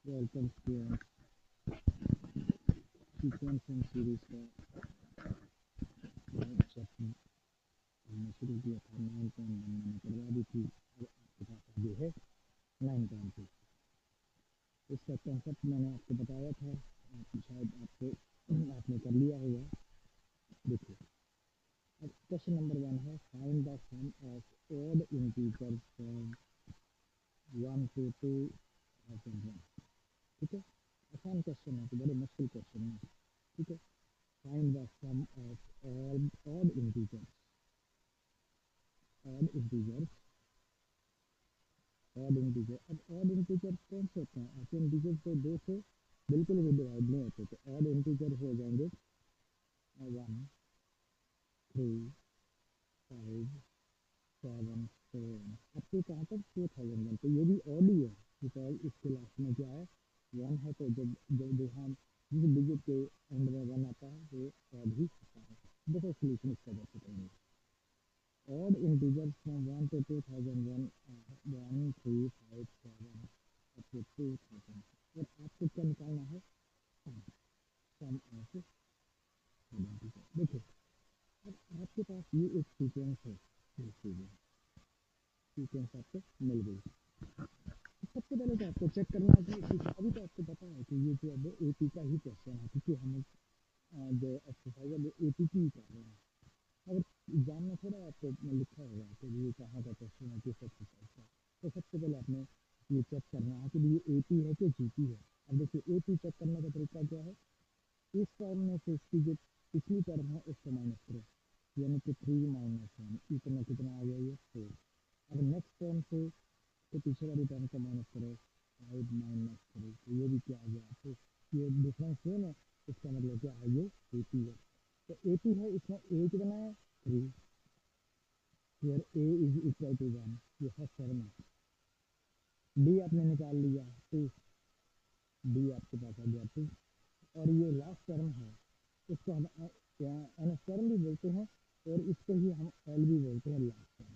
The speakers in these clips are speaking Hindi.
Welcome student, sequence and series का चैप्टर हमने शुरू किया था। 9.1 मैंने करवा दी थी। अब आपके पास आगे है 9.2। इसका कंसेप्ट मैंने आपको बताया था, शायद आपने कर लिया होगा। देखिए, अब क्वेश्चन नंबर 1 है, find the sum of odd integers from 1 to 2001। ठीक है, आसान क्वेश्चन है, तो बड़े मुश्किल क्वेश्चन है। ठीक है, find the sum of odd integers, odd integers, odd integer. अब ऑड इंटीजर कौन से होते हैं? ऐसे इंटीजर जो दो से बिल्कुल भी डिवाइड नहीं होते, तो ऑड इंटीजर हो जाएंगे 1, 3, 5, 7, 4 अब तो कहाँ तक 2001। तो ये भी ऑड ही है, बिकॉज इसके लास्ट में क्या है, 1 है। तो जब जब जो हम जिस डिजिट के एंड में 1 आता है तो ऑड ही होता है। देखो सोल्यूशन इसका कैसे करेंगे। Odd integers from 1 to 2001 are 1, 3, 5, 7 up to 2000। और आपको क्या निकालना है? सम, सम ऑफ इंटीजर। देखिए, अब आपके पास ये एक सीक्वेंस है, सीक्वेंस आपको मिल गई। सबसे पहले तो आपको चेक करना है कि अभी तो आपको पता है कि ये जो अब एपी का ही क्वेश्चन है, क्योंकि हम जो एक्सरसाइज है वो एपी की ही कर रहे हैं। अगर एग्जाम में थोड़ा आपको लिखा होगा कि ये कहाँ का क्वेश्चन है, किस एक्सरसाइज का, तो सबसे पहले आपने ये चेक करना है कि ये एपी है कि जीपी है। अब देखिए, एपी चेक करने का तरीका क्या है, इस टर्म में से इसकी जो पिछली टर्म है उसको माइनस करो, यानी कि 3 - 1 इतना कितना आ गया, ये 4। अब नेक्स्ट टर्म से तो पीछे वाली टर्म को माइनस करो, 5 - 3, तो ये भी क्या आ गया, तो ये डिफरेंस सेम है। इसका मतलब क्या है, ये एपी है। तो एपी है, इसमें ए कितना है, 3, फिर ए इज इक्वल टू 1, ये फर्स्ट टर्म है। डी आपने निकाल लिया 2, डी आपके पास आ गया 2। और ये लास्ट टर्म है, इसको हम एन टर्म भी बोलते हैं, और इसको ही हम एल भी बोलते हैं, लास्ट टर्म।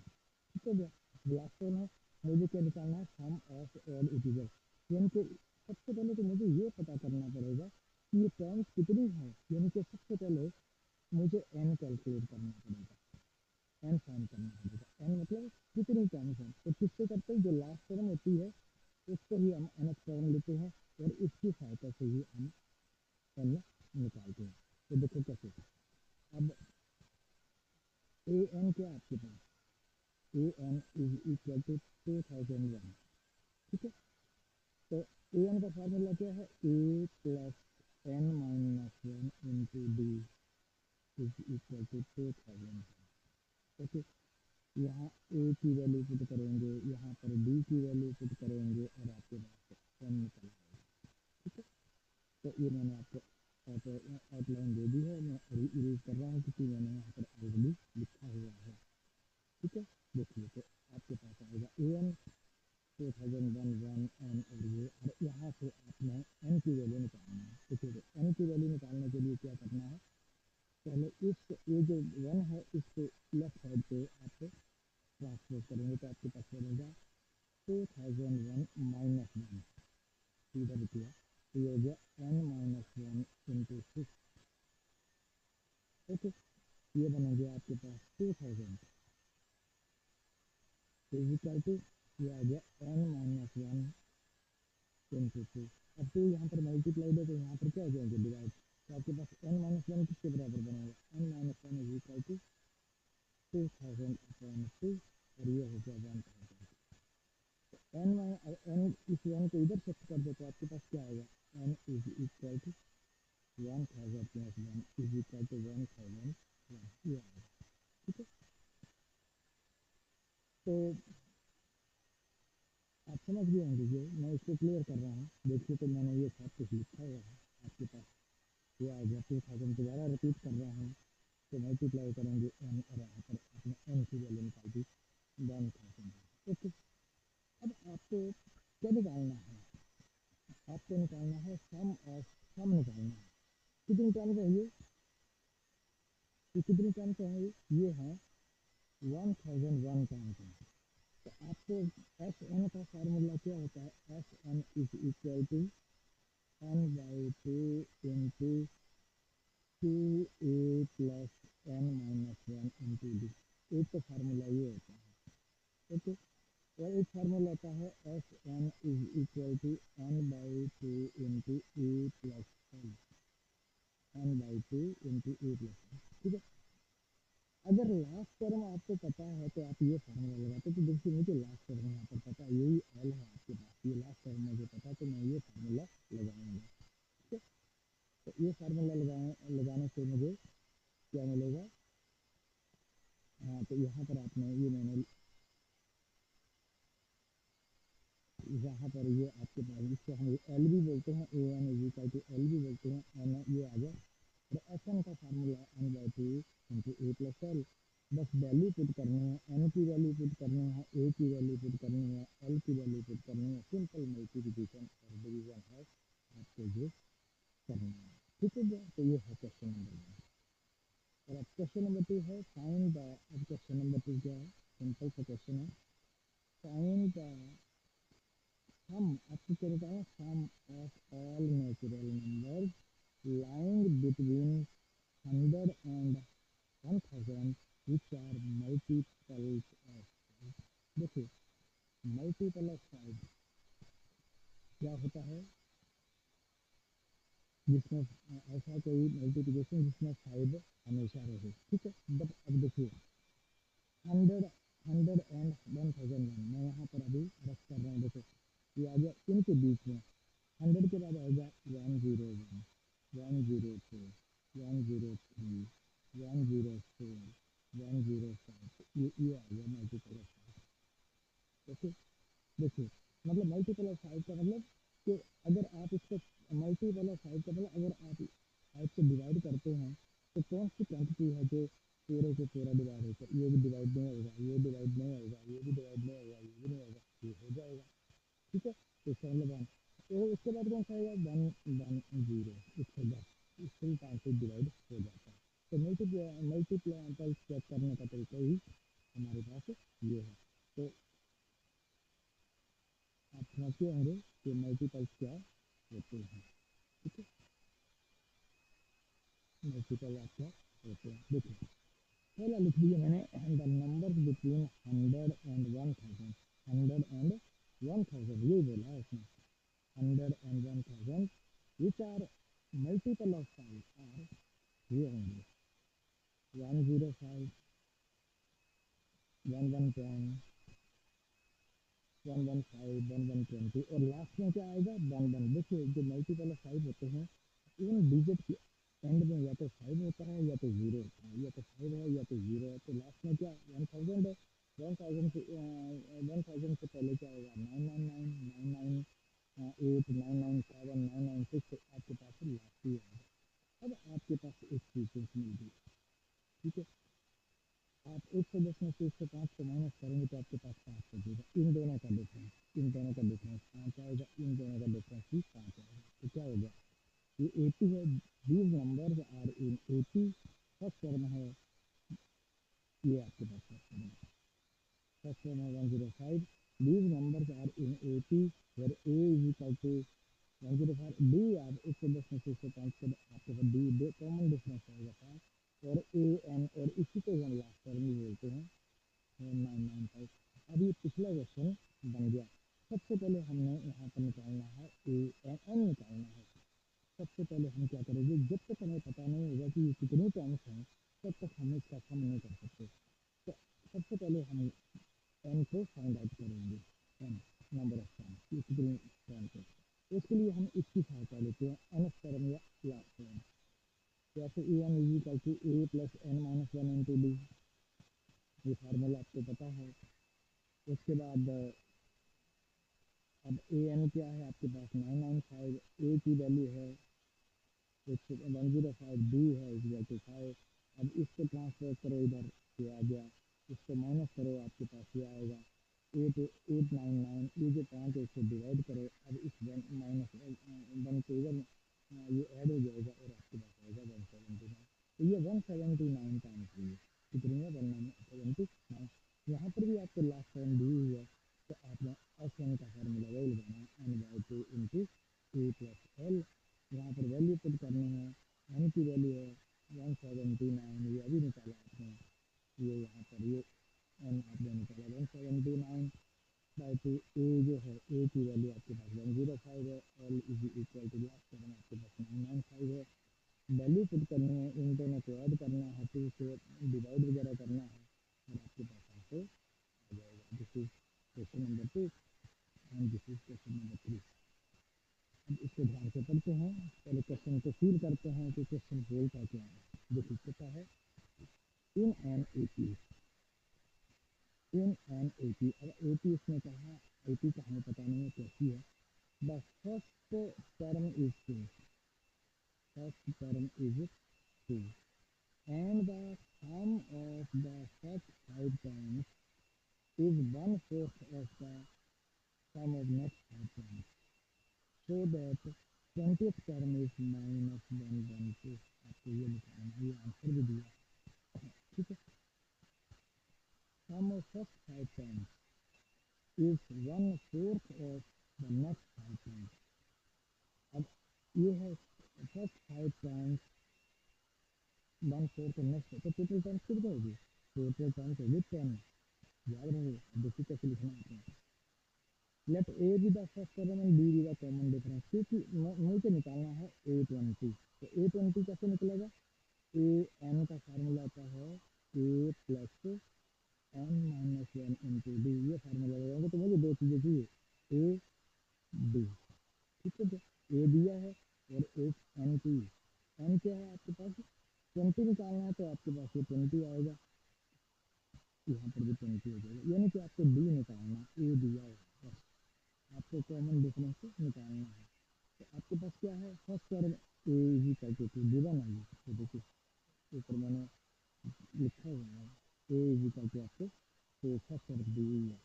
ठीक है, लास्ट टर्म है। मुझे क्या निकालना है, सम ऑफ ऑल इंटीजर। यानी कि सबसे पहले तो मुझे ये पता करना पड़ेगा कि ये टर्म्स कितनी है, यानी कि सबसे पहले मुझे एन कैलकुलेट करना पड़ेगा, एन फाइंड करना पड़ेगा। एन मतलब कितनी टर्म्स हैं, तो किससे करते हैं, जो लास्ट टर्म होती है उसको ही हम एन टर्म लेते हैं, और इसकी सहायता से ही हम एन निकालते हैं। तो देखो कैसे। अब ए एन क्या है आपके पास, ए एन इज इक्वल टू 2001। ठीक है, तो ए एन का फार्मूला क्या है, A plus N minus 1 into D is equal to 2000। Okay, यहाँ ए की वैल्यू पुट करेंगे, यहाँ पर डी की वैल्यू पुट करेंगे, और आपके पास एन निकल आएगा। ठीक है, तो ये मैंने आपको आउटलाइन दे दी है, मैं इरेज कर रहा हूँ क्योंकि मैंने यहाँ पर ऑलरेडी लिखा हुआ है। ठीक है, देखिए, तो आपके पास आएगा ए एन 2001 1 एन, और यहाँ से आपने एन की वैल्यू निकालनी है। देखिए, तो एन की वैल्यू निकालने के लिए क्या करना है, पहले इस ये जो 1 है इसको लेफ्ट साइड पे आप ट्रांसफर करेंगे, तो आपके पास बनेगा 2001 माइनस 1, इधर किया तो ये हो गया एन माइनस 1 इंटू 6। ओके, ये बनेंगे आपके पास 2000 इक्वल टू, ये आ गया एन माइनस 1 इंटू 2। अब तो यहाँ पर मल्टीप्लाइड है, तो यहाँ पर क्या हो जाएंगे, डिवाइड। तो आपके पास एन माइनस 1 किसके बराबर बनेगा, N minus 1 is equal to 2000/2, और ये हो गया 1000। एन एन इस वन को इधर शिफ्ट कर दो, तो आपके पास क्या आएगा, N is equal to 1000 plus 1 is equal to 1001, ये आएगा। ठीक है, तो आप समझ गए होंगे, ये मैं इसको क्लियर कर रहा हूँ। देखिए, तो मैंने ये सब कुछ लिखा हुआ है आपके पास, ये आ गया 2000। दोबारा रिपीट कर रहा हूँ, तो मल्टीप्लाई करेंगे एन, और यहाँ पर आपने एन की वैल्यू निकाल दी 1000। ओके, अब आपको क्या निकालना है, आपको निकालना है सम ऑफ, सम निकालना है। कितनी टर्म्स है ये कितनी टर्म्स है, ये है 1001 टर्म्स है। तो आपको एस एन का फार्मूला क्या होता है, S N is equal to N by two into two A plus N minus one into D. एक तो फार्मूला ये होता है, ओके। और एक फार्मूला होता है S N is equal to N by two into A plus N, N by two into A plus N, ठीक है। अगर लास्ट टर्म आपको पता है तो आप ये फार्मूला लगाते, तो देखिए मुझे लास्ट टर्म यहाँ पर पता है, यही एल है आपके पास, ये लास्ट टर्म मुझे पता है, तो मैं ये फार्मूला लगाऊंगा, ठीक है। तो ये फार्मूला लगाने से मुझे क्या मिलेगा, हाँ तो यहाँ पर आपने ये मैंने यहाँ पर ये आपके पास, इसको हम एल भी बोलते हैं, A N is equal to L भी बोलते हैं, एन ये आ गया। और एस एन का formula N by two into A plus L. बस वैल्यू पुट करनी है, एन की वैल्यू पुट करनी है, ए की वैल्यू पुट करनी है, एल की वैल्यू पुट करनी है, सिंपल मल्टीप्लिकेशन और डिवीजन है आपको जो करना है, ठीक है। तो ये है क्वेश्चन नंबर वन। और अब क्वेश्चन नंबर टू है फाइंड द, अब क्वेश्चन नंबर टू क्या है, सिंपल सा क्वेश्चन है, फाइंड द सम, आपको क्या बताया, sum of all natural numbers lying between 100 and 1000 which are multiples of 5। देखिए मल्टीपल ऑफ 5 क्या होता है, जिसमें ऐसा कोई मल्टीप्लिकेशन जिसमें 5 हमेशा रहे, ठीक है। बट अब देखिए 100, 100 एंड 1001, मैं यहाँ पर अभी रख कर रहा हूँ, देखो ये आ गया इनके बीच में, 100 के बाद आएगा 101, 102, 103, 104, 105, ये आ गया मल्टीपल ऑफ 5, ओके। देखिए मतलब मल्टीपल ऑफ 5 का मतलब कि अगर आप इसको मल्टीपल ऑफ 5 का मतलब अगर आप 5 को डिवाइड करते हैं तो कौन सी क्वांटिटी है जो पूरे के पूरा डिवाइड होगा, ये भी डिवाइड नहीं होगा, ये डिवाइड नहीं होगा, ये भी डिवाइड नहीं होगा, ये भी नहीं होगा, ये हो जाएगा, ठीक है। तो इसका मतलब वन, तो उसके बाद कौन सा आएगा, 110, 110, इससे भी 5 से डिवाइड हो जाता है। तो मल्टीप्लाई चेक करने का तरीका ही हमारे पास ये है। तो आप समझते होंगे कि मल्टीपल्स क्या होते हैं, ठीक है। मल्टीपल आप क्या होते हैं, देखिए पहला लिख दिया मैंने, the numbers between 100 and 1000, 100 and 1000 यही बोला है उसने, 100 and 1000 which are multiple of 5 are, ये होंगे 105, 1110, 115, 1120 और लास्ट में क्या आएगा 11। देखिए जो मल्टीपल ऑफ 5 होते हैं इन डिजिट के एंड में या तो 5 होता है या तो 0 होता है, या तो 5 है या तो 0 है, तो लास्ट में क्या 1000 है, 1000 से 1000 से पहले क्या होगा 999, 998, 997, 996, आपके पास लास्ट ही आएगा। अब आपके पास एक सीक्वेंस मिल गई, ठीक है। आप 110 में से 105 को माइनस करेंगे तो आपके पास 5 बचेगा, इन दोनों का डिफरेंस, इन दोनों का डिफरेंस 5 आएगा, इन दोनों का डिफरेंस भी 5 आएगा, तो क्या हो गया, ये 80 है, these numbers are in 80, first term है, ये आपके पास फर्स्ट टर्म है 105, these numbers are in 80 where A is equal to 105, D आप 110 में से 105 को आपके पास डी कॉमन डिफरेंस आएगा 5, और ए एन, और इसी को हम लास्ट टर्म भी बोलते हैं 995। अब ये पिछला क्वेश्चन बन गया, सबसे पहले हमने यहाँ पर निकालना है ए एन, एन निकालना है। सबसे पहले हम क्या करेंगे, जब तक हमें पता नहीं होगा कि ये कितने टर्म्स हैं तब तक हम इसका सम नहीं कर सकते। तो सबसे पहले हम एन को फाइंड आउट करेंगे, एन नंबर ऑफ टर्म, ये कितने टर्म्स है। उसके लिए हम इसकी सहायता लेते हैं, एन टर्म या लास्ट टर्म, जैसे A N is equal to A plus N minus one into D, ये फार्मूला आपको पता है। उसके बाद अब ए एन क्या है आपके पास 995, ए की वैल्यू है 105, डी है इक्वल टू 5। अब इसको ट्रांसफर करो इधर, ये आ गया, इसको माइनस करो आपके पास ये आएगा 8899, ये जो 5 है इसको डिवाइड करो, अब इस माइनस वन को इधर ये ऐड हो जाएगा और आपके पास आएगा 179, तो ये 179 टाइम्स हुई है, कितनी है 179, यहाँ पर भी आपको लास्ट टाइम दी हुई है, यहाँ पर ये एन आपने निकाला 179 बाई टू। ए जो है ए की वैल्यू आपके पास 105 है, L is equal to glass seven आपके पास 995 है। वैल्यू पुट करनी है, इन दोनों को ऐड करना है, टू से डिवाइड वगैरह करना है और आपके पास आंसर आ जाएगा। This is question number 2 and this is question number 3। अब इसको ध्यान से पढ़ते हैं, पहले क्वेश्चन को फील करते हैं कि क्वेश्चन बोलता क्या है। देखिए कहता है in an AP, in an AP. अब एपी इसने कहा, एपी का हमें पता नहीं है कैसी है। The first term is two, first term is two and the sum of the first five terms is one fourth of the sum of next five terms, so that 20th term is minus 112। आपको ये निकालना है, ये आंसर भी दिया, ठीक है। sum of first five terms is one fourth of the next five terms। अब ये है first five terms one fourth next, तो टोटल टर्म्स कितनी होगी? टोटल टर्म्स होगी 10। याद रहे, देखिए कैसे लिखना है। Let A be the first term and B be the common difference, क्योंकि मुझे निकालना है A20। तो A20 कैसे निकलेगा? ए एन का फार्मूला आता है A plus N minus one into D, ये फार्मूला लगाएंगे तो मुझे दो चीज़ें चाहिए, ए डी, ठीक है। तो ए दिया है और एक एन की, एन क्या है आपके पास? 20 निकालना है तो आपके पास ये 20 आएगा, यहाँ पर भी 20 हो जाएगा, यानी कि आपको डी निकालना, ए दिया है बस, आपको कॉमन डिफरेंस निकालना है। तो आपके पास क्या है? First term A is equal to given है, तो देखिए ऊपर मैंने लिखा हुआ है ए इज इक्वल टू आपको, तो फर्स्ट टर्म दी हुई है।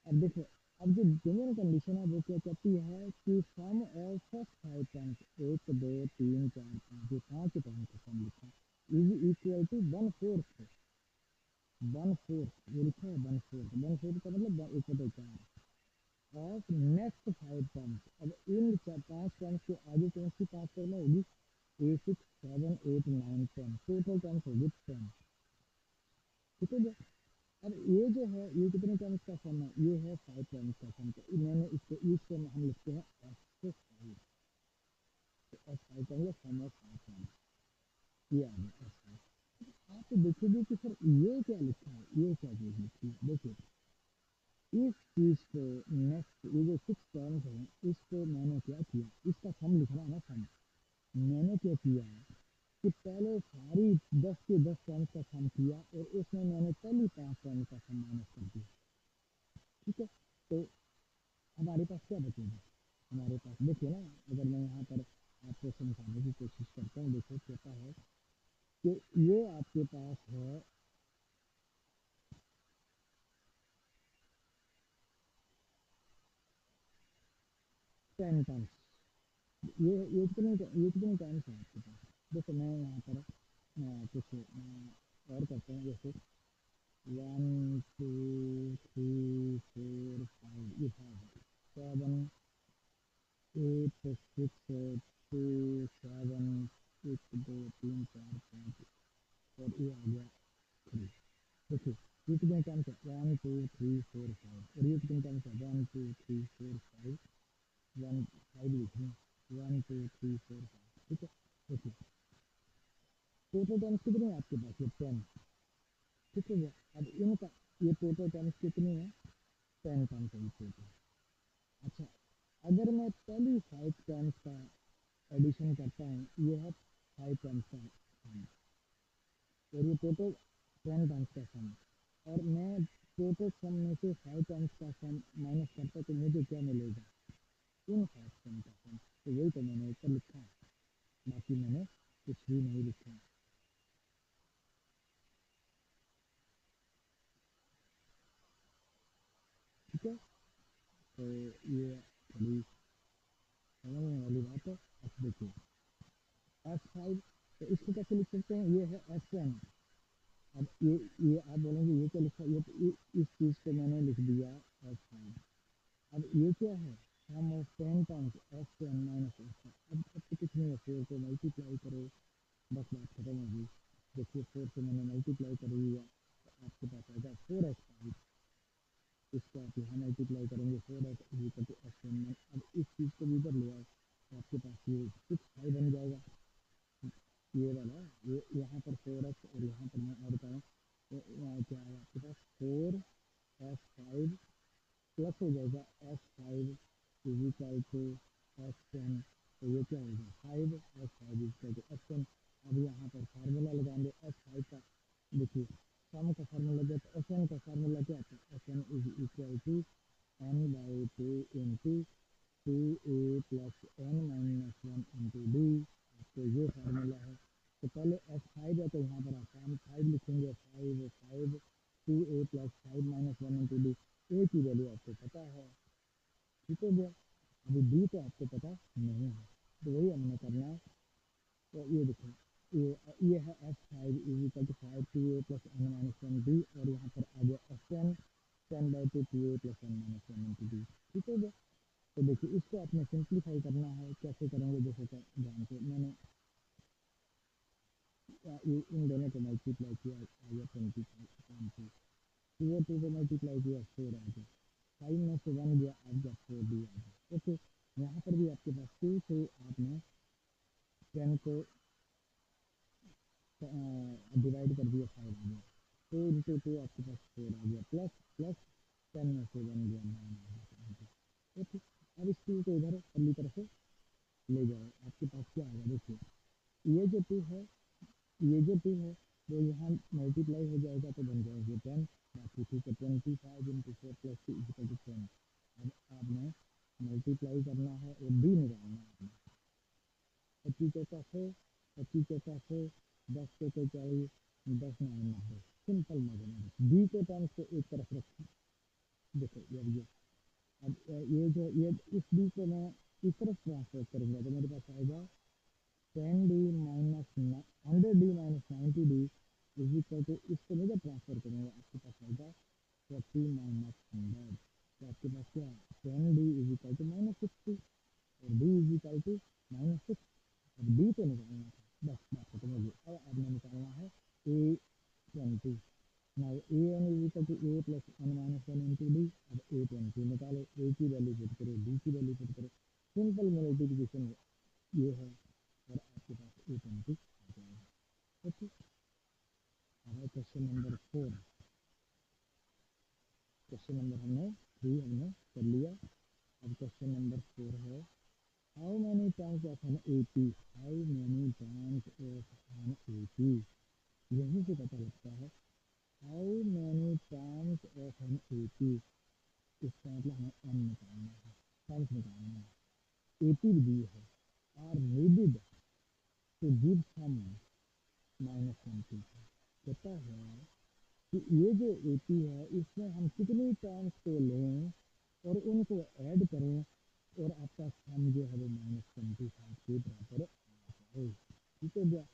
अब देखो, अब जो गिवन कंडीशन है वो क्या कहती है कि sum of first five terms, एक दो तीन चार पाँच, जो पाँच टर्म का सम लिखा is equal to one fourth, one fourth ये लिखा है, वन फोर्थ, वन फोर्थ का मतलब एक बटे चार ऑफ नेक्स्ट फाइव टर्म्स। अब इन पांच टर्म्स के आगे कौन सी पांच टर्म होगी? A six seven eight nine ten, total terms होगी 10, ठीक है। अब ये जो है ये कितने टर्म्स का सम है? ये है फाइव टर्म्स का सम। तो मैंने इसको इसको हम लिखते हैं एस फाइव, तो एस फाइव का मतलब सम ऑफ फाइव टर्म्स, ये आ गया एस फाइव। आप तो देखोगे कि सर ये क्या लिखा है, ये क्या चीज लिखी है। देखिए इस चीज को नेक्स्ट, ये जो सिक्स टर्म्स है इसको मैंने क्या किया, इसका सम लिखना है ना, सम। मैंने क्या किया कि पहले सारी 10 के 10 टर्म्स का सम किया और उसमें मैंने पहली पांच टर्म्स का सम माइनस कर दिया, ठीक है। तो हमारे पास क्या बचेगा? हमारे पास देखिए ना, अगर मैं यहाँ पर आपको समझाने की कोशिश करता हूँ, देखो कहता है कि ये आपके पास है 10 टर्म्स, ये कितने टर्म्स है आपके पास? देखो मैं यहाँ पर कुछ और करते हैं, जैसे one two three four five, ये फाइव है, seven eight six two seven, एक दो तीन चार पाँच, और ये आ गया थ्री। देखिए ये कितने टर्म्स है? One two three four five, और ये कितने टर्म्स है? One two three four five, one five लिखें, one two three four five, ठीक है। देखिए टोटल टर्म्स कितने हैं आपके पास? ये 10, ठीक है भैया। अब इनका ये टोटल टर्म्स कितनी है? 10 टर्म्स है टोटल। अच्छा, अगर मैं पहली फाइव टर्म्स का एडिशन करता हूँ, ये है फाइव टर्म्स का सम, और ये टोटल 10 टर्म्स का सम, और मैं टोटल सम में से फाइव टर्म्स का सम माइनस करता तो मुझे क्या मिलेगा? इन फाइव टर्म का सम। तो वही तो मैंने ऊपर लिखा है, बाकी मैंने कुछ भी नहीं लिखा है, ठीक है। तो ये थोड़ी समझने वाली बात है। अब देखिए एस फाइव, तो इसको कैसे लिख सकते हैं? ये है एस टेन। अब ये आप बोलेंगे ये क्या लिखा, ये तो इस चीज़ को मैंने लिख दिया एस फाइव। अब ये क्या है? Sum of 10 times S ten minus S five. अब तो कुछ नहीं है, फोर को मल्टीप्लाई करो, बस बात खत्म हो गई। देखिए फोर से मैंने मल्टीप्लाई कर दिया, आपके पास आएगा 4x5। इसको आप यहाँ मल्टीप्लाई करेंगे 4x इक्वल टू x1। अब इस चीज़ को भी इधर ले आओ तो आपके पास ये 6 बन जाएगा। ये वाला ये यहाँ पर 4x और यहाँ पर मैं और बताऊँ तो क्या है आपके पास 4s5 प्लस हो जाएगा s5 is equal to x10। तो ये क्या होगा 5s5 is equal to x10। अब यहाँ पर फार्मूला लगाएंगे s5 का। देखिए सम का फार्मूला दिया तो SN का फार्मूला क्या आता है, SN is equal to n/2 into 2a plus n-1 into d। तो ये फार्मूला है। तो पहले S5 है तो यहाँ पर आप हम 5 लिखेंगे, 5 2a प्लस 5-1 इंटू डी। ए की वैल्यू आपको पता है, ठीक हो गया। अभी डी तो आपको पता नहीं है, तो वही हमने करना है। तो ये देखो ये है S5 is equal to 5 2a plus n-1 D, और यहाँ पर आ गया S10 10/2 2a plus n-1 into D, ठीक हो गया। तो देखिए इसको आपने सिंप्लीफाई करना है, कैसे करेंगे जैसे ध्यान से मैंने ये इन दोनों को मल्टीप्लाई किया आ गया 25 टू को मल्टीप्लाई किया 4 आ गया, 5 में से 1 गया आ गया 4 डी आ गया। ओके, यहाँ पर भी आपके पास 2 से आपने 10 को डिवाइड कर दिया 5 आ गया, 2 इंटू 2 आपके पास 4 आ गया, प्लस प्लस 10 में से 1 गया 9 आ गया। ओके, अब इस 2 को इधर पहली तरफ से ले जाओ, आपके पास क्या आएगा देखिए, ये जो 2 है ये जो 2 है वो यहाँ मल्टीप्लाई हो जाएगा तो बन जाएगा 10, बाकी ठीक है 25 इंटू 4 प्लस 2 इक्वल टू 10। अब आपने मल्टीप्लाई करना है और डी निकालना है आपने। 25 चौका 100, 25 चौका 100, 10 चौके 40, 10 9 90, सिंपल मैथमेटिक्स। डी के टर्म्स को एक तरफ रखिए, देखो ये अब ये जो ये इस डी को मैं इस तरफ ट्रांसफर करूँगा तो मेरे पास आएगा 10d minus 100d minus 90d is equal to, इसको मैं जब ट्रांसफर करूँगा आपके पास आएगा 40 माइनस 100। तो आपके पास क्या है 10d is equal to minus 60 और d is equal to minus 6। अब d तो निकालना था, बस बात खत्म हो गई। अब आपने निकालना है a20। Now an is equal to a plus n-1 into D. अब a20 निकालो, a की वैल्यू पुट करो, d की वैल्यू पुट करो, सिंपल मल्टीप्लिकेशन ये है और आपके पास a20 आ जाएगा। ओके, अब क्वेश्चन नंबर 4। क्वेश्चन नंबर हमने 3 हमने कर लिया। अब क्वेश्चन नंबर 4 है, how many terms of an AP, how many terms of an AP. यहीं से पता लगता है how many terms of an AP, इसका मतलब हमें एन निकालना है, टर्म्स निकालना है। एपी दी है, are needed to give sum -20। कहता है कि ये जो एपी है इसमें हम कितनी टर्म्स को लें और उनको ऐड करें और आपका सम जो है वो -25 के बराबर आ जाए, ठीक है क्या।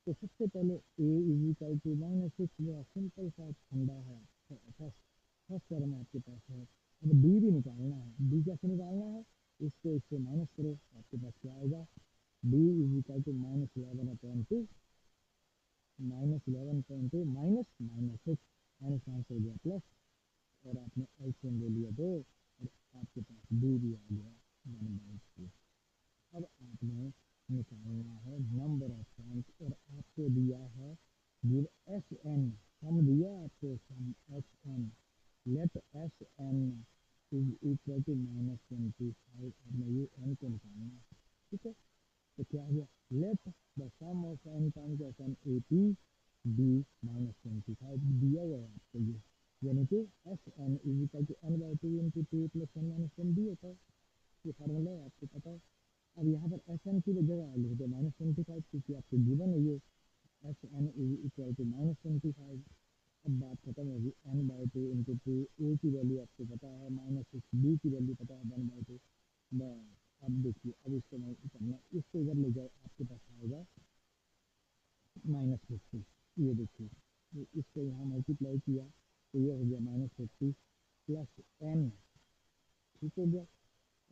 तो सबसे पहले ए इज इक्वल टू -6, जो सिंपल सा फंडा है, फर्स्ट फर्स्ट टर्म आपके पास है। अब डी भी निकालना है, डी कैसे निकालना है, इसको इससे माइनस करो, आपके पास क्या आएगा D is equal to -11/2, -11/2 minus -6, minus हो गया प्लस, और आपने एलसीएम ले लिया 2 और आपके पास डी भी आ गया 1/2। अब आपने निकालना है नंबर ऑफ टर्म्स और आपको दिया है गिव एस एन, सम दिया आपको sum S N, let S N is equal to -25। आपने ये एन को निकालना है, ठीक है। तो क्या हो गया, let the sum of N terms of an A P be -25 दिया हुआ है आपको ये, यानी कि S N is equal to n/2 into 2 plus n-1 D होता है। ये फार्मूला है आपको पता है। अब यहाँ पर एस एन की जगह लिख दो -25, क्योंकि आपको गिवन है ये S N is equal to -25। अब बात खत्म होगी, n/2 इंटू 2, ए की वैल्यू आपको पता है -6, बी की वैल्यू पता है 1/2। बस अब देखिए, अब इसको नहीं करना, इसको इधर ले जाओ, आपके पास आएगा -50। ये देखिए, तो इसको यहाँ मल्टीप्लाई किया तो ये हो गया -50 प्लस n, ठीक हो गया,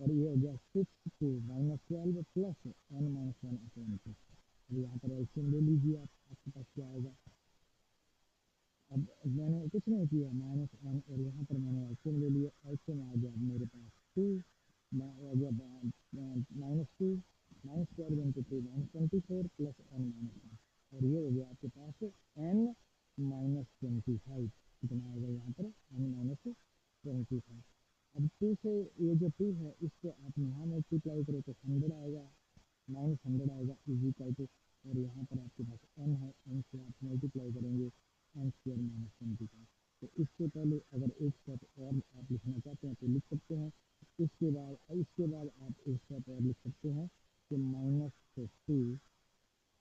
और ये हो गया 6 2 -12 प्लस n-1/2। अब यहाँ पर एलसीएम ले लीजिए आप, आपके पास क्या आएगा, अब मैंने कुछ नहीं किया, -n, और यहाँ पर मैंने एलसीएम ले लिया, एलसीएम आ गया मेरे पास 2, आ गया -2, -12 इंटू 2 -24 प्लस n -1, और ये हो गया आपके पास n -25। कितना आएगा यहाँ पर n -25। अब 2 से ये जो 2 है इसको आप यहाँ मल्टीप्लाई करो तो 100 आएगा, -100 आएगा इज इक्वल टू, और यहाँ पर आपके पास n है, n से आप मल्टीप्लाई करेंगे n² -25। तो इससे पहले अगर एक स्टेप और आप लिखना चाहते हैं तो लिख सकते हैं। इसके बाद आप एक स्टेप और लिख सकते हैं कि -2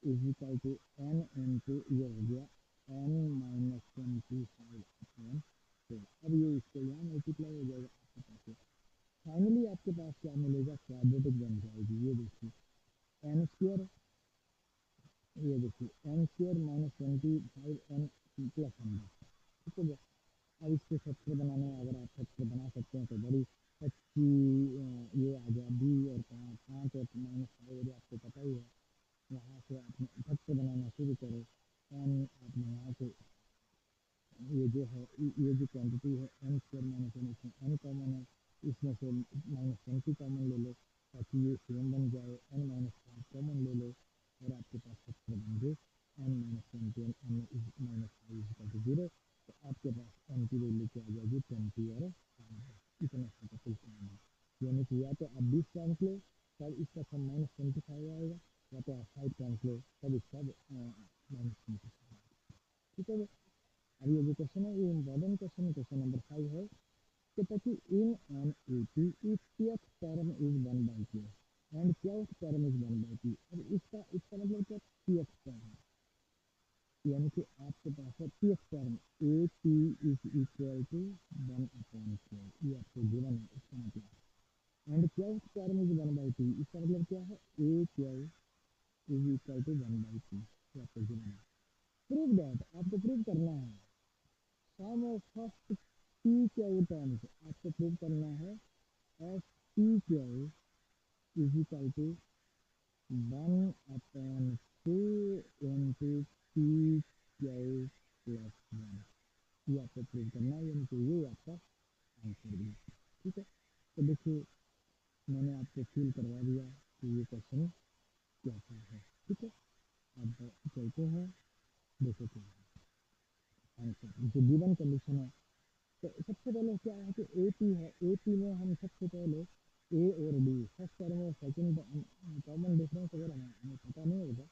is equal to n into ये हो गया n -25 अपॉन 4। अब ये इसको यहाँ मल्टीप्लाई हो जाएगा आपके पास। फाइनली आपके पास क्या मिलेगा, क्वाड्रेटिक बन जाएगी। ये देखिए n², ये देखिए n² -25 n प्लस 100। ठीक है। अब इसको फैक्टर बनाना है, अगर आप फैक्टर बना सकते हैं तो बड़ी अच्छी। ये आ गया 2 और 5, 5 और -5 आपको पता ही है। यहाँ से आपने फैक्टर बनाना शुरू करो, n आपने यहाँ से ये जो है ये जो क्वांटिटी है n² -1, इसमें n कॉमन है, इसमें से -20 कॉमन ले लो ताकि ये सेम बन जाए, n -5 कॉमन ले लो और आपके पास फैक्टर बन गए n -20 और n -5 इक्वल टू 0। तो आपके पास n की वैल्यू क्या आ जाएगी 20 और 5। इतना सा फुल फॉर्म है, यानी कि या तो आप 20 टाइम्स लो तब इसका सम -25 आएगा, या तो आप 5 टाइम्स लो तब इसका -25। ठीक है। अब ये जो क्वेश्चन है ये इम्पोर्टेंट क्वेश्चन है, क्वेश्चन नंबर 5 है। कहता है कि in an AP if pth term is 1/k and qth term is 1/p। अब इसका मतलब क्या, pth टर्म, यानी कि आपके पास है pth term A P is equal to 1/k, ये आपको गिवन है, इसका मतलब। And qth term is 1/p, इसका मतलब क्या है, A Q is equal to 1/p, ये आपको गिवन है। प्रूव दैट, आपको प्रूव करना है sum of first P Q terms, आपको प्रूव करना है F P Q is equal to 1/2 into P Q plus 1, ये आपको प्रूव करना है, यानी कि ये आपका आंसर भी। ठीक है। तो देखिए मैंने आपको फील करवा दिया कि ये क्वेश्चन क्या क्या है। ठीक है। अब चलते हैं, देखो क्या आंसर जो गिवन कंडीशन है। तो सबसे पहले क्या है कि ए पी है, ए पी में हम सबसे पहले ए और डी फर्स्ट टर्म और सेकंड कॉमन डिफरेंस अगर हमें पता नहीं होगा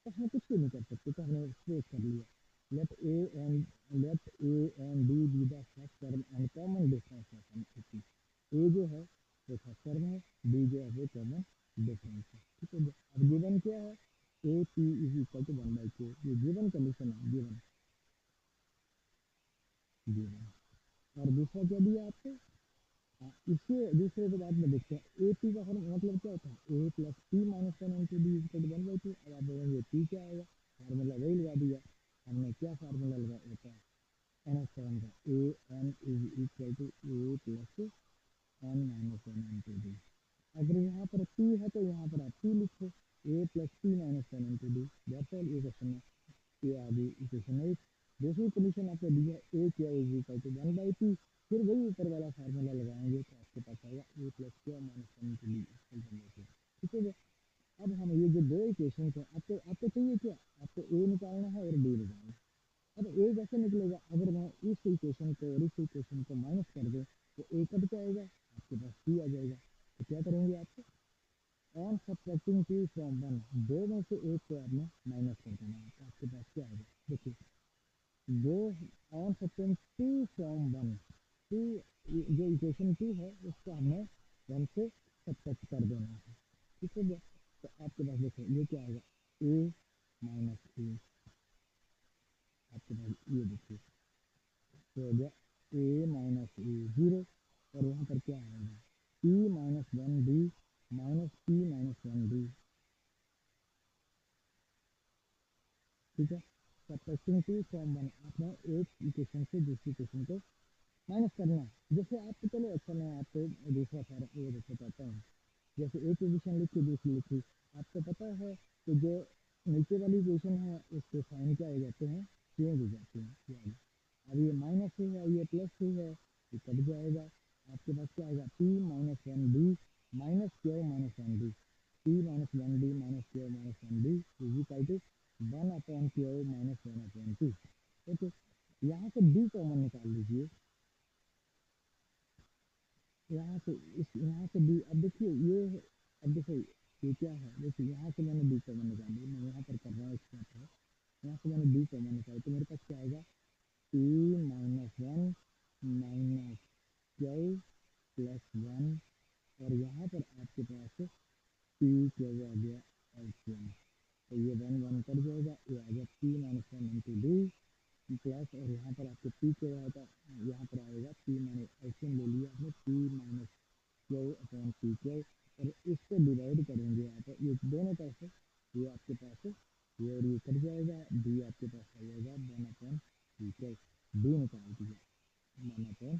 तो हम कुछ भी नहीं कर सकते, तो हमने एक्सप्रेस कर लिया। Let A and D be the first term and common difference of an A P. A जो है वो फर्स्ट टर्म है, डी जो है वो कॉमन डिफरेंस है। ठीक है। अब गिवन क्या है, A P is equal to 1/k, ये गिवन कंडीशन है, गिवन गिवन। और दूसरा क्या दिया आपको, इसके दूसरे के बाद में देखते हैं ए पी का फॉर्म मतलब क्या होता है, A plus P minus 1 into D equal to 1/2। अब आप बोलेंगे पी क्या आएगा, फार्मूला वही लगा दिया हमने। क्या फार्मूला लगा होता है एन एस सेवन का, A N is equal to A plus N minus 1 into D. अगर यहाँ पर पी है तो यहाँ पर आप पी लिखो, A plus P minus 1 into D, that's all. ये क्वेश्चन है, ये आ गई इक्वेशन 8। दूसरी कंडीशन आपको दी है ए क्या इज इक्वल टू 1/p, फिर वही ऊपर वाला फार्मूला लगाएंगे तो आपके पास आएगा ए प्लस क्या minus 1 into D equal to 1/p। ठीक है। अब हम ये जो दो इक्वेशन है, आपको आपको चाहिए क्या, आपको ए निकालना है और डी निकालना है। अब ए कैसे निकलेगा, अगर मैं इस इक्वेशन को और इस इक्वेशन को माइनस कर दूं तो ए कट जाएगा, आपके पास पी आ जाएगा। तो क्या करेंगे आपको, on subtracting P from one, दो में से एक को आपने माइनस कर देना है, तो आपके पास क्या आएगा, देखिए दो on subtracting two from one, two जो इक्वेशन टू है उसको हमने वन से सब्ट्रैक्ट कर देना है। ठीक है। तो आपके पास देखो ये क्या आएगा, ए माइनस ए, आपके पास ये देखिए तो हो गया ए माइनस ए 0, और यहाँ पर क्या आएगा P minus 1 D minus P minus 1 D. ठीक है। सब्ट्रैक्टिंग टू फ्रॉम वन, आपने एक इक्वेशन से दूसरी इक्वेशन को माइनस करना है। जैसे आपको, चलो अच्छा मैं आपको दूसरा फॉर्म ये बताता हूँ। जैसे एक इक्वेशन लिखी दूसरी लिखी, आपको पता है कि जो नीचे वाली इक्वेशन है उसके साइन क्या हो जाते हैं, चेंज हो जाते हैं। अब ये माइनस ही है, ये प्लस ही है, ये कट जाएगा। आपके पास क्या आएगा, P minus one D minus Q minus one D, P minus one D minus Q minus one D is equal to one upon Q minus one upon T. Okay, यहाँ से डी कॉमन निकाल लीजिए, यहाँ से इस यहाँ से डी, अब देखिए ये अब देखो ये क्या है, देखिए यहाँ से मैंने डी कॉमन निकाली, मैं यहाँ पर कर रहा हूँ इसका है, यहाँ से मैंने डी कॉमन निकाली तो मेरे पास क्या आएगा, P minus one minus Q plus one, और यहाँ पर आपके पास पी क्या आ गया एल्सियम, तो ये वन वन कर जाएगा, ये आ गया P minus one into D plus, और यहाँ पर आपको पी क्या आता, यहाँ पर आएगा पी माइनस एल्सियम ले लिया आपने, P minus Q upon P Q, और इसको डिवाइड करेंगे आप ये दोनों तरफ से, ये आपके पास ये और ये कट जाएगा, डी आपके पास आ जाएगा one upon P Q, D निकाल दिया वन अपॉन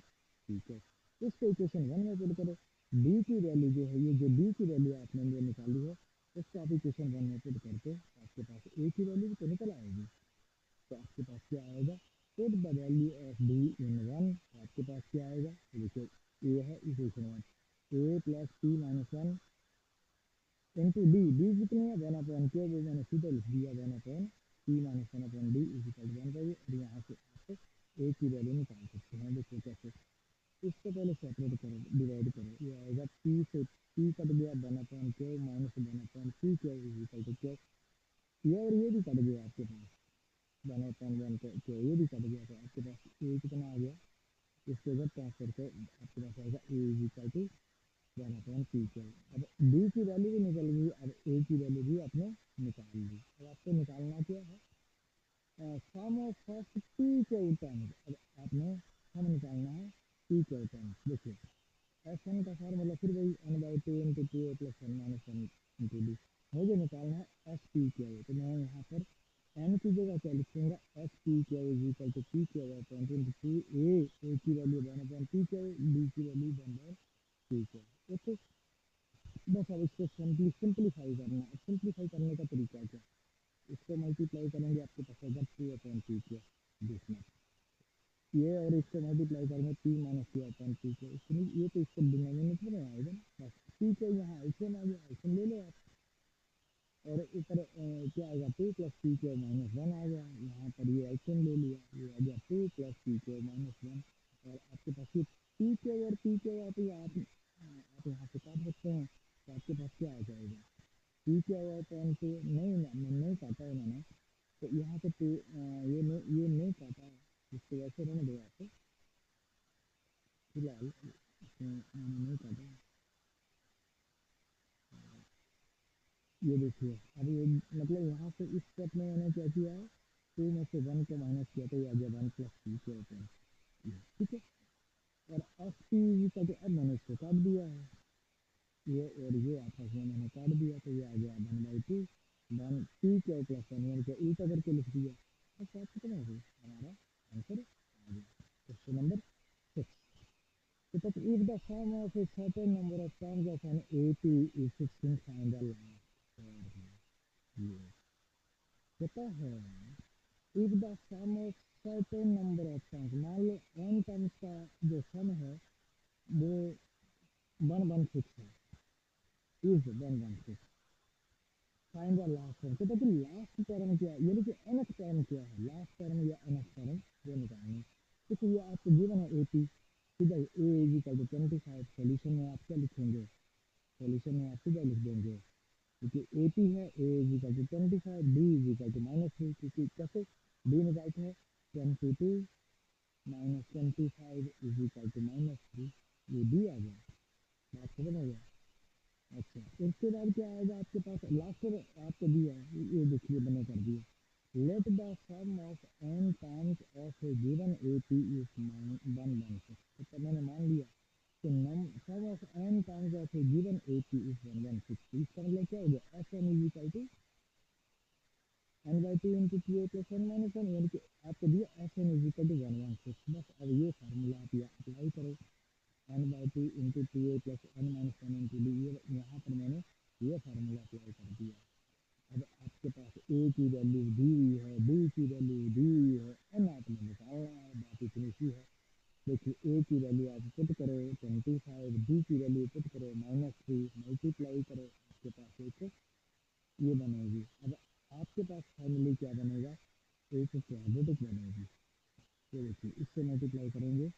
पी क्यू। इसको इक्वेशन वन में पुट करो, डी की वैल्यू जो है, ये जो डी की वैल्यू आपने ये निकाली है, इसको आप इक्वेशन वन में पुट करके आपके पास ए की वैल्यू भी तो निकल आएगी, तो आपके पास क्या आएगा, put the value of D in one, आपके पास क्या आएगा, तो देखिए ए है equation one, A plus P minus one into D, D कितनी है वन अपॉन क्यू, वो मैंने सीधा लिख दिया one upon P minus one upon D is equal one by, और यहाँ से आप ए की वैल्यू निकाल सकते हैं। देखिए कैसे, इसको पहले सेपरेट करो, डिवाइड करो, ये आएगा पी से पी कट गया one upon Q minus one upon P Q is equal to Q, ये और ये भी कट गया आपके पास, वन अपॉन वन क्यू ये भी कट गया, तो आपके पास ए कितना आ गया, इसको जब ट्रांसफर कर आपके पास आएगा A is equal to one upon P Q. अब डी की वैल्यू भी निकल गई, अब ए की वैल्यू भी आपने निकाल ली, अब आपको निकालना क्या है, sum of first P Q terms, अब आपने सम निकालना है पी क्यू टर्म्स। देखिए एस एन का फार्मूला फिर वही N by two into two A plus one minus one into D, मुझे निकालना है एस पी क्यू, तो मैं यहाँ पर एन की जगह क्या लिखूंगा, S P Q is equal to P Q upon into two A की value one upon P Q, D की value one by P Q. Okay, बस अब इसको सिंप्लीफाई करना है। सिंप्लीफाई करने का तरीका क्या, इसको मल्टीप्लाई करेंगे आपके पास होगा टू अपॉन पी क्यू, देखना ये, और इसको मल्टीप्लाई करेंगे P minus Q upon P Q, इसमें ये तो इसको डिनोमिनेटर में आएगा ना, बस पी क्यू यहाँ एल्सियम आ गया, एल्सियम ले लो आप, और इधर क्या आएगा two plus P Q minus one आ गया, यहाँ पर ये एल्सियम ले लिया, ये आ गया to plus P Q minus one, और आपके पास ये पी क्यू और पी क्यू आप यहाँ से काट सकते हैं, तो आपके पास क्या आ जाएगा, पी क्यू अपॉन टू, नहीं नहीं काटा है मैंने, तो यहाँ से टू ये नहीं काटा है, इसको वैसे रहने दो आप फिलहाल, मैंने नहीं काटा, ये देखिए अब ये मतलब यहाँ से इस स्टेप में मैंने क्या किया है, टू में से वन को माइनस किया तो ये आ गया वन प्लस पी के अपॉन, ठीक है, और एस पी का जो अब मैंने इसको काट दिया है, ये और ये आपस में मैंने काट दिया, तो ये आ गया one by two one P के प्लस वन, वन को उल्टा करके लिख दिया, बस बात खत्म हो गई, हमारा आंसर आ गया। Question number 6, so that if the sum of a certain number of terms of an AP is 16, find the last ये पता है, if the sum of certain number of terms, मान लो n टर्म्स का जो सम है वो 116 है, is 116, find the last term, तो लास्ट टर्म क्या है, यानी कि nth टर्म क्या है, लास्ट टर्म या nth टर्म वो निकालना है। देखिए ये आपको गिवन है AP, सीधा ए इज इक्वल टू 25, सोल्यूशन में आप क्या लिखेंगे, सोल्यूशन में आप सीधा लिख देंगे, क्योंकि ए पी है, A is equal to 25, D is equal to minus three, क्योंकि कैसे डी निकालते हैं 22 minus 25 is equal to minus three, ये डी आ गया, बात खत्म हो गया। अच्छा, उसके बाद क्या आएगा आपके पास, लास्ट में आपको दिया है, ये देखिए मैंने कर दिया, let the sum of N times of a given A P is 116, तो मैंने मान लिया कि sum of N times of a given A P is 116, इसका मतलब क्या हो गया, S N is equal to N by two into two A plus one minus one, यानी कि आपको दिया S N is equal to 116, बस अब ये फार्मूला आप यहाँ अप्लाई करो, N by two into two A plus N minus one into D, ये यहाँ पर मैंने ये फार्मूला अप्लाई कर दिया। अब आपके पास ए की वैल्यू दी हुई है, डी की वैल्यू दी हुई है, एन आपने निकालना है, बाकी देखिए ए की वैल्यू आप पुट करो 25, बी की वैल्यू पुट करो -3, मल्टीप्लाई करो, आपके पास एक ये बनेगी। अब आपके पास फाइनली क्या बनेगा, एक क्वाड्रेटिक बनेगी। ये देखिए इससे मल्टीप्लाई करेंगे,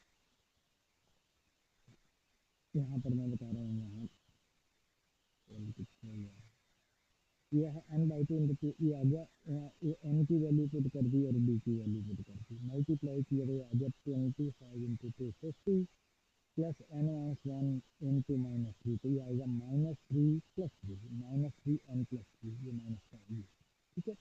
यहाँ पर मैं बता रहा हूँ, यहाँ ये है n/2 इंटू टू, ये आ गया, ये n की वैल्यू पुट कर दी और b की वैल्यू पुट कर दी, मल्टीप्लाई किया तो आ गया 25 into 250 plus n minus one into -3, तो ये आएगा -3 प्लस 3, -3n प्लस 3, ये माइनस का आएगी। ठीक है,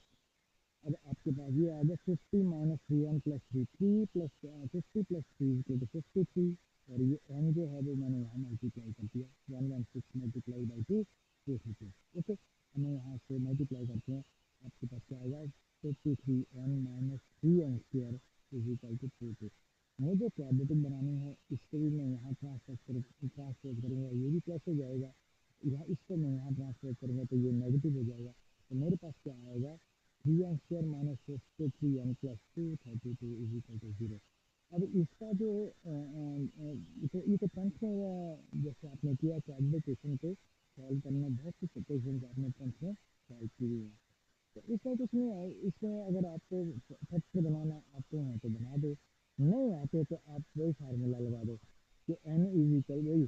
अब आपके पास ये आ गया 50 -3n plus 3, 3 plus 50 plus 3 equal to 53, और ये n जो है वो मैंने यहाँ मल्टीप्लाई कर दिया, 116 मल्टीप्लाई बाई 2, 252। ओके, अब मैं यहाँ से मल्टीप्लाई करते हैं, आपके पास क्या आएगा 53n minus 3n square is equal to 2। मुझे क्वाड्रेटिक बनानी है, इसको भी मैं यहाँ ट्रांसलेट करूँगा, ये भी प्लस हो जाएगा, यहाँ इसको मैं यहाँ ट्रांसलेट करूँगा तो ये नेगेटिव हो जाएगा। तो मेरे पास क्या आएगा 3n square minus 53n plus 232 is equal to 0। अब इसका जो तो ये तो टेंथ में जैसे आपने किया क्वाड्रेटिक क्वेश्चन को सॉल्व करना, बहुत कुछ क्वेश्चन आपने टेंथ में सॉल्व किए हैं, तो इसमें कुछ नहीं है। इसमें अगर आपको फैक्टर बनाना आते हैं तो बना दो, नहीं आते तो आप वही फार्मूला लगा दो कि n इज इक्वल वही,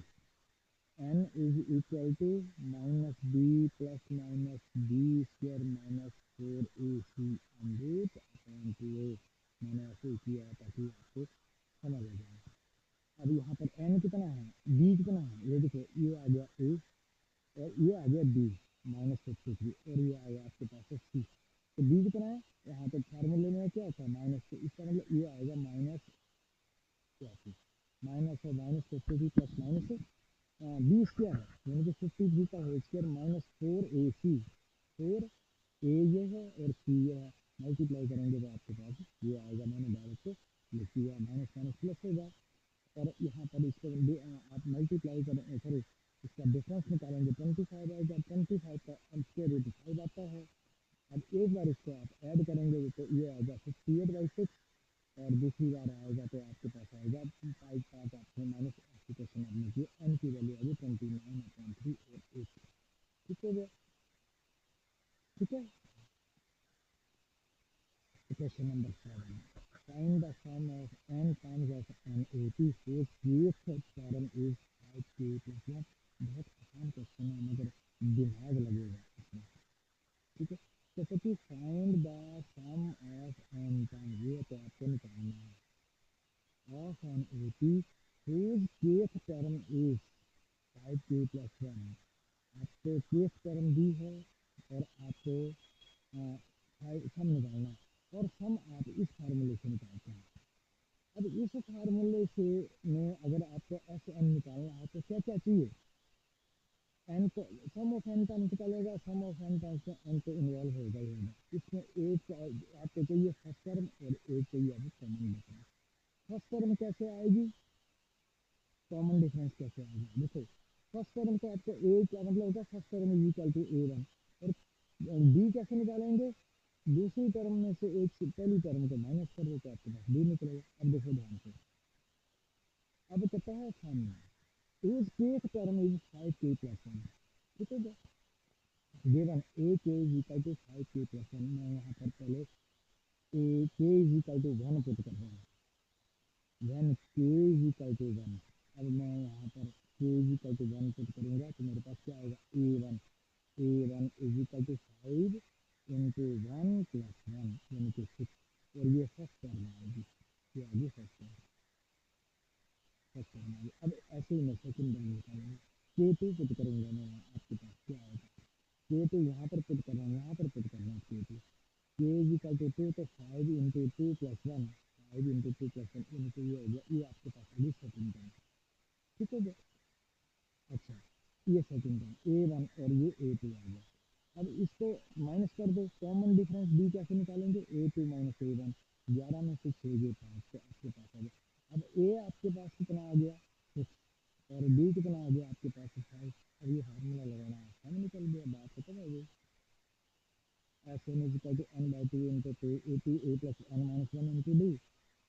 n is equal to minus B plus minus B square minus 4ac root upon 2a। मैंने ऐसे ही किया ताकि आपको समझ आ जाए। अब यहाँ पर n कितना है, b कितना है, ये देखो ये आ गया a और ये आ गया b -53, और ये आ गया आपके पास c। तो b कितना है, यहाँ पर फार्मूले में क्या था माइनस, तो इसका मतलब ये आएगा माइनस क्या थी, माइनस है -53 प्लस माइनस बी स्क्वायर है, यानी कि 53 का whole square minus 4ac, 4a ये है और c ये है, मल्टीप्लाई करेंगे तो आपके पास ये आएगा, मैंने डायरेक्ट लिख दिया, माइनस माइनस प्लस होगा, और यहाँ पर इसको आप मल्टीप्लाई करें, सॉरी इसका डिफरेंस निकालेंगे 25 आएगा, 25 का स्क्वायर रूट 5 आता है। अब एक बार इसको आप ऐड करेंगे तो ये आएगा 58/6, और दूसरी बार आएगा तो आपके पास आएगा 5 आपने माइनस एप्लीकेशन आपने की, एन की वैल्यू आएगी 29/3 और 8। ठीक हो गया, ठीक है। Question number 7, find the sum of n terms of an 80 whose kth term is 5k plus 1। बहुत आसान क्वेश्चन है मगर दिमाग लगेगा इसमें। ठीक है, जैसे कि find the sum of n term, ये तो आपको निकालना है, of an 80 whose kth term is 5k plus 1। आपको kth term दी है और आपको सम निकालना है, और सम आप इस फार्मूले से निकालते हैं। अब इस फार्मूले से में अगर आपको एस एन निकालना है तो क्या क्या चाहिए, एन को, सम ऑफ एन टर्म निकालेगा, सम ऑफ एन टर्म से एन तो इन्वॉल्व होगा ही होगा, इसमें एक आपको चाहिए फर्स्ट टर्म और एक चाहिए आपको कॉमन डिफरेंस। फर्स्ट टर्म कैसे आएगी, कॉमन डिफरेंस कैसे आएगा, देखो फर्स्ट टर्म तो आपको ए क्या मतलब होता है, first term is equal to a1, और बी कैसे निकालेंगे, दूसरी टर्म में से एक से पहली टर्म को माइनस कर दो तो आपके पास बी निकलेगा। अब देखो ध्यान से, अब कहता है सामने is kth term is 5k plus 1। ठीक है, गिवन ए के is equal to 5k plus 1, मैं यहाँ पर पहले ए के इज इक्वल टू 1 पुट कर रहा हूँ, देन के इज इक्वल टू 1। अब मैं यहाँ पर के इज इक्वल टू 1 पुट करूँगा तो मेरे पास क्या आएगा a1 is equal to 5 into 1 plus 1 यानी कि 6, और ये फर्स्ट टर्म आएगी, ये आगे फर्स्ट टर्म, फर्स्ट टर्म आएगी। अब ऐसे ही मैं सेकंड टर्म निकालूंगा, k2 पुट करूँगा मैं, आपके पास क्या आएगा, k2 यहाँ पर पुट करना है, यहाँ पर पुट करना है k2, k is equal to 2, तो 5 इंटू 2 प्लस 1, 5 इंटू 2 प्लस 1 यानी कि ये हो गया, ये आपके पास आएगी सेकंड टर्म। ठीक है, अच्छा ये सेकंड टर्म a1 और ये a2 आ गया। अब इसको माइनस कर दो, कॉमन डिफरेंस b कैसे निकालेंगे, a2 माइनस a1, 11 में से 6 गए 5 तो आपके पास आ गया। अब a आपके पास कितना आ गया 6, और b कितना आ गया आपके पास 5। अब ये फार्मूला लगाना आसान निकल गया, बात खत्म हो गई। S N is equal to n/2 into A two A plus n minus 1 into D,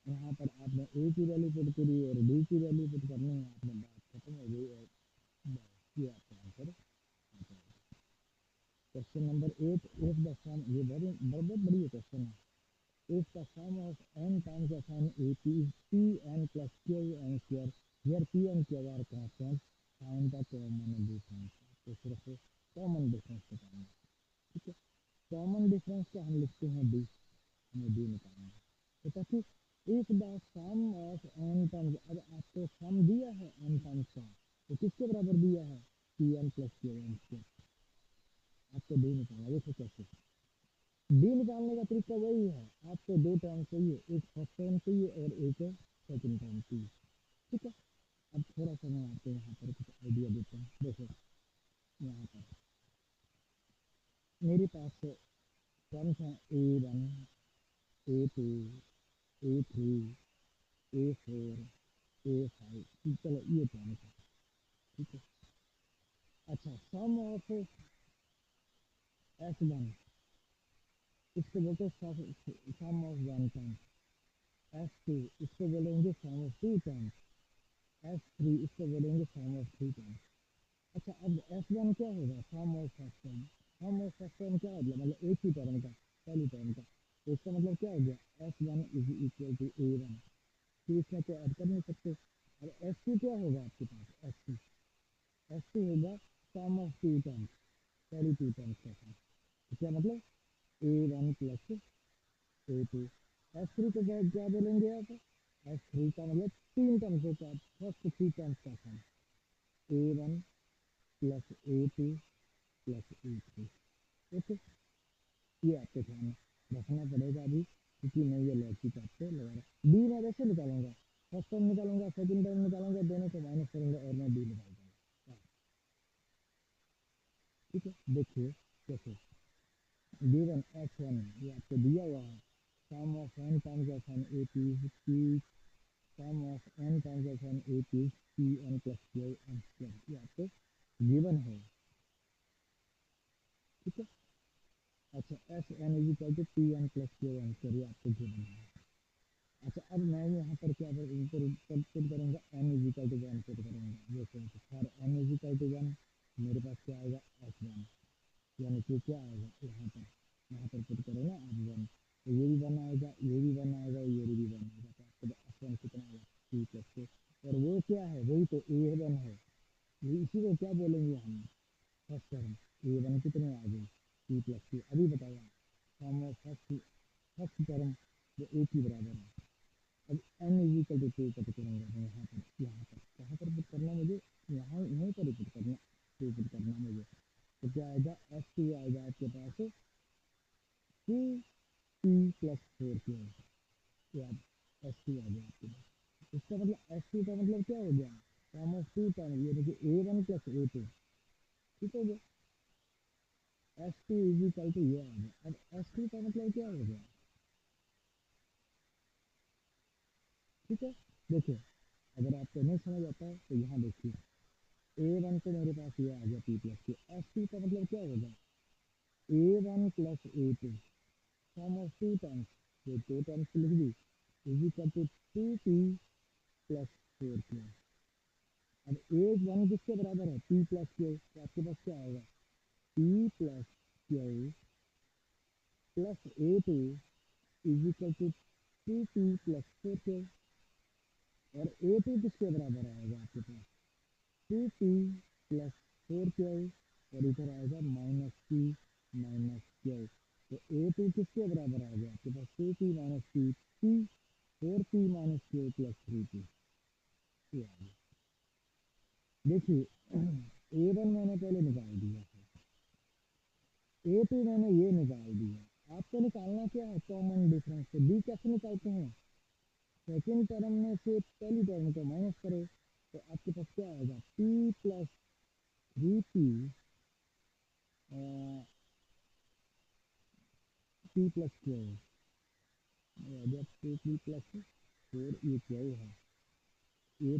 यहाँ पर आपने ए की वैल्यू पुट करी और बी की वैल्यू पुट करनी है, आपने बात खत्म हो गई और बस ये आपका आंसर आ जाएगा। क्वेश्चन नंबर 8, इफ द सम, ये बहुत बढ़िया क्वेश्चन है। If the sum of n times of n AP is Pn plus Qn square, where P and Q are constant, find the common difference। तो सिर्फ कॉमन डिफरेंस निकालना है, ठीक है। कॉमन डिफरेंस को हम लिखते हैं डी, हमें डी निकालना है। तो ताकि if the sum of n terms, अब आपको सम दिया है n टर्म्स का, तो किसके बराबर दिया है? Pn plus Qn square. आपको डी निकालना, देखो कैसे। डी निकालने का तरीका वही है, आपको दो टर्म चाहिए, एक फर्स्ट टर्म चाहिए और एक सेकंड टर्म चाहिए, ठीक है। अब थोड़ा सा मैं आपको यहाँ पर कुछ आइडिया देता हूँ। देखो यहाँ पर मेरे पास टर्म्स हैं A1, A2, A3, A4, A5, चलो ये टर्म्स है, ठीक है। अच्छा, सम ऑफ S1, इसको बोलते हैं सम ऑफ वन टर्म। S2, इसको बोलेंगे सम ऑफ टू टर्म। S3, इसको बोलेंगे सम ऑफ थ्री टर्म। अच्छा, अब S1 क्या होगा? Sum of first term. Sum of first term क्या होगा? मतलब एक ही टर्म का, पहली टर्म का, तो इसका मतलब क्या हो गया? S1 is equal to A1, फिर इसमें तो ऐड कर नहीं सकते। अब S2 क्या होगा आपके पास? S2, S2 होगा सम ऑफ टू टर्म्स, पहली टू टर्म्स का सम। तो क्या मतलब? A1 plus A2। S3 को क्या क्या बोलेंगे आप? S3 का मतलब तीन टर्म्स का, फर्स्ट थ्री टर्म्स का सम, A1 plus A2 plus A3। Okay, ये आपके ध्यान में रखना पड़ेगा अभी, क्योंकि मैं ये लॉजिक आपको लगा रहा। बी मैं वैसे निकालूंगा, फर्स्ट टर्म निकालूंगा, सेकंड टर्म निकालूंगा, दोनों को माइनस करूंगा और मैं बी निकाल दूंगा, ठीक है। देखिए कैसे, गिवन x1, ये आपको दिया हुआ है, sum of n times of n AP is P, sum of n times of n AP is Pn plus Qn square, ये आपको गिवन है, ठीक है। अच्छा, S N is equal to Pn plus Qn square, ये आपको गिवन है। अच्छा, अब मैं यहाँ पर क्या पुट करूँगा? n is equal to one put करूँगा। जैसे for n is equal to one, मेरे पास क्या आएगा? S1, यानी कि क्या आएगा यहाँ पर पुट करो ना आप वन, तो ये भी वन आएगा, ये भी वन आएगा, ये भी वन आएगा, तो आपको S1 कितना आएगा? P प्लस के, और वो क्या है? वही तो A1 है, ये इसी को क्या बोलेंगे हम? First term. A1 कितने आ गए? P प्लस के। अभी बताया हम फर्स्ट फर्स्ट टर्म जो एक ही बराबर है। अब n is equal to two put करूँगा मैं यहाँ पर कहाँ पर पुट करना मुझे? यहाँ यहीं पर ही पुट करना, टू पुट करना मुझे। तो क्या आएगा? S2 आएगा आपके पास 2P प्लस 4Q, ये आप S2 आ गया आपके पास। इसका मतलब S2 का मतलब क्या हो गया? सम ऑफ टू टर्म, ये देखिए A1 प्लस A2, ठीक हो गया। S2 इज इक्वल टू ये आ गया। अब S2 का मतलब क्या हो गया? ठीक है, देखिए अगर आपको नहीं समझ आता है तो यहाँ देखिए, A1 को मेरे पास ये आ गया P प्लस के, S2 का मतलब क्या होगा? A1 plus A2, sum of two terms, ये दो टर्म्स लिख दी, is equal to 2P plus 4Q। अब A1 किसके बराबर है? P प्लस Q, तो आपके पास क्या आएगा? P plus Q plus A2 is equal to 2P plus 4Q, और A2 किसके बराबर आएगा आपके पास? 2P प्लस 4Q, और इधर आएगा माइनस P माइनस Q, तो A2 किसके बराबर आ गया आपके पास? 2P minus P, 4P minus Q plus 3P, ये आ गया। देखिए A1 मैंने पहले निकाल दिया है, A2 मैंने ये निकाल दिया, आपको निकालना क्या है? Common difference. तो डी कैसे निकालते हैं? सेकेंड टर्म में से पहली टर्म को माइनस करो, तो आपके पास क्या आएगा? P plus 3P, P plus Q, P plus 4, ये क्या है? ये